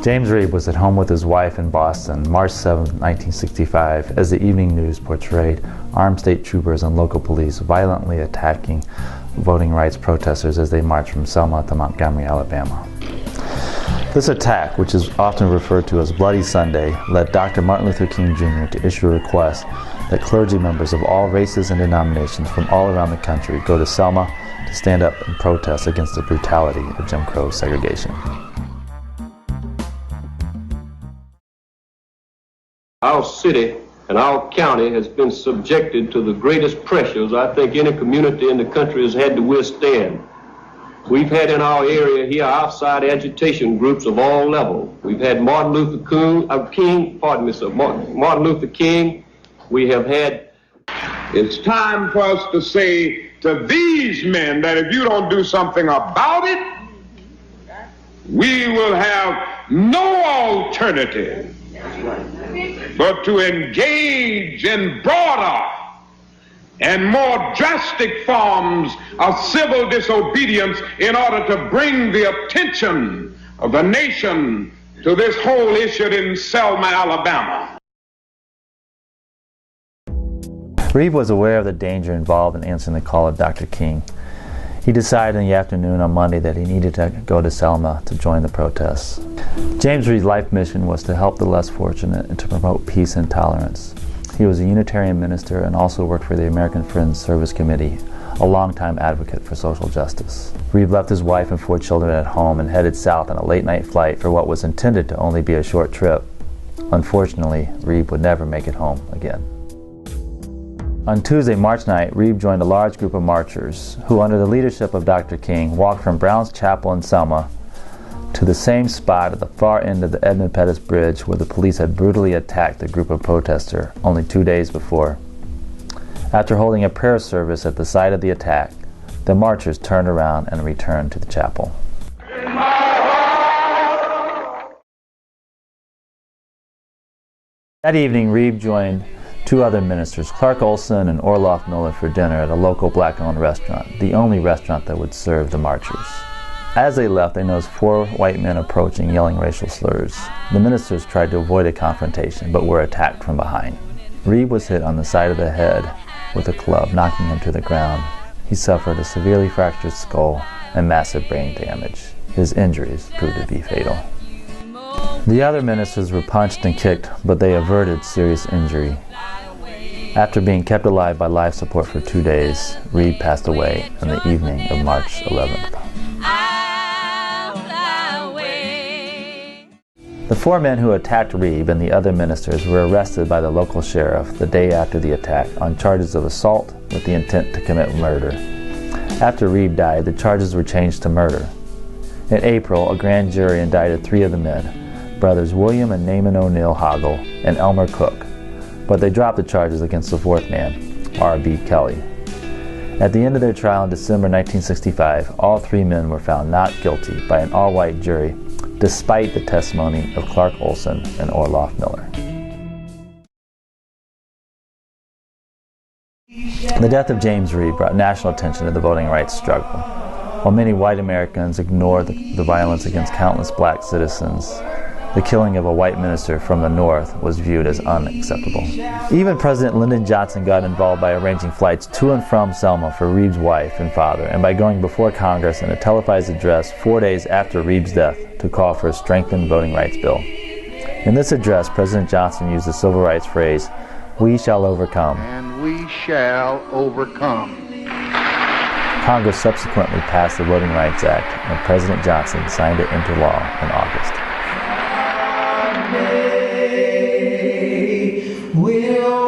James Reeb was at home with his wife in Boston, March 7, 1965, as the evening news portrayed armed state troopers and local police violently attacking voting rights protesters as they marched from Selma to Montgomery, Alabama. This attack, which is often referred to as Bloody Sunday, led Dr. Martin Luther King Jr. to issue a request that clergy members of all races and denominations from all around the country go to Selma to stand up and protest against the brutality of Jim Crow segregation. Our city and our county has been subjected to the greatest pressures I think any community in the country has had to withstand. We've had in our area here outside agitation groups of all levels. We've had Martin Luther King. We have had... It's time for us to say to these men that if you don't do something about it, we will have no alternative but to engage in broader and more drastic forms of civil disobedience in order to bring the attention of the nation to this whole issue in Selma, Alabama. Reeb was aware of the danger involved in answering the call of Dr. King. He decided in the afternoon on Monday that he needed to go to Selma to join the protests. James Reeb's life mission was to help the less fortunate and to promote peace and tolerance. He was a Unitarian minister and also worked for the American Friends Service Committee, a longtime advocate for social justice. Reeb left his wife and 4 children at home and headed south on a late-night flight for what was intended to only be a short trip. Unfortunately, Reeb would never make it home again. On Tuesday, March 9th, Reeb joined a large group of marchers who, under the leadership of Dr. King, walked from Brown's Chapel in Selma to the same spot at the far end of the Edmund Pettus Bridge where the police had brutally attacked a group of protesters only 2 days before. After holding a prayer service at the site of the attack, the marchers turned around and returned to the chapel. That evening, Reeb joined 2 other ministers, Clark Olson and Orloff Miller, for dinner at a local black-owned restaurant, the only restaurant that would serve the marchers. As they left, they noticed 4 white men approaching, yelling racial slurs. The ministers tried to avoid a confrontation, but were attacked from behind. Reeb was hit on the side of the head with a club, knocking him to the ground. He suffered a severely fractured skull and massive brain damage. His injuries proved to be fatal. The other ministers were punched and kicked, but they averted serious injury. After being kept alive by life support for 2 days, Reeb passed away on the evening of March 11th. The 4 men who attacked Reeb and the other ministers were arrested by the local sheriff the day after the attack on charges of assault with the intent to commit murder. After Reeb died, the charges were changed to murder. In April, a grand jury indicted 3 of the men, brothers William and Naaman O'Neill Hoggle and Elmer Cook, but they dropped the charges against the 4th man, R.B. Kelly. At the end of their trial in December 1965, all 3 men were found not guilty by an all-white jury, despite the testimony of Clark Olson and Orloff Miller. The death of James Reeb brought national attention to the voting rights struggle. While many white Americans ignored the violence against countless black citizens, the killing of a white minister from the North was viewed as unacceptable. Even President Lyndon Johnson got involved by arranging flights to and from Selma for Reeb's wife and father, and by going before Congress in a televised address 4 days after Reeb's death to call for a strengthened voting rights bill. In this address, President Johnson used the civil rights phrase, "We shall overcome." And we shall overcome. Congress subsequently passed the Voting Rights Act, and President Johnson signed it into law in August. We'll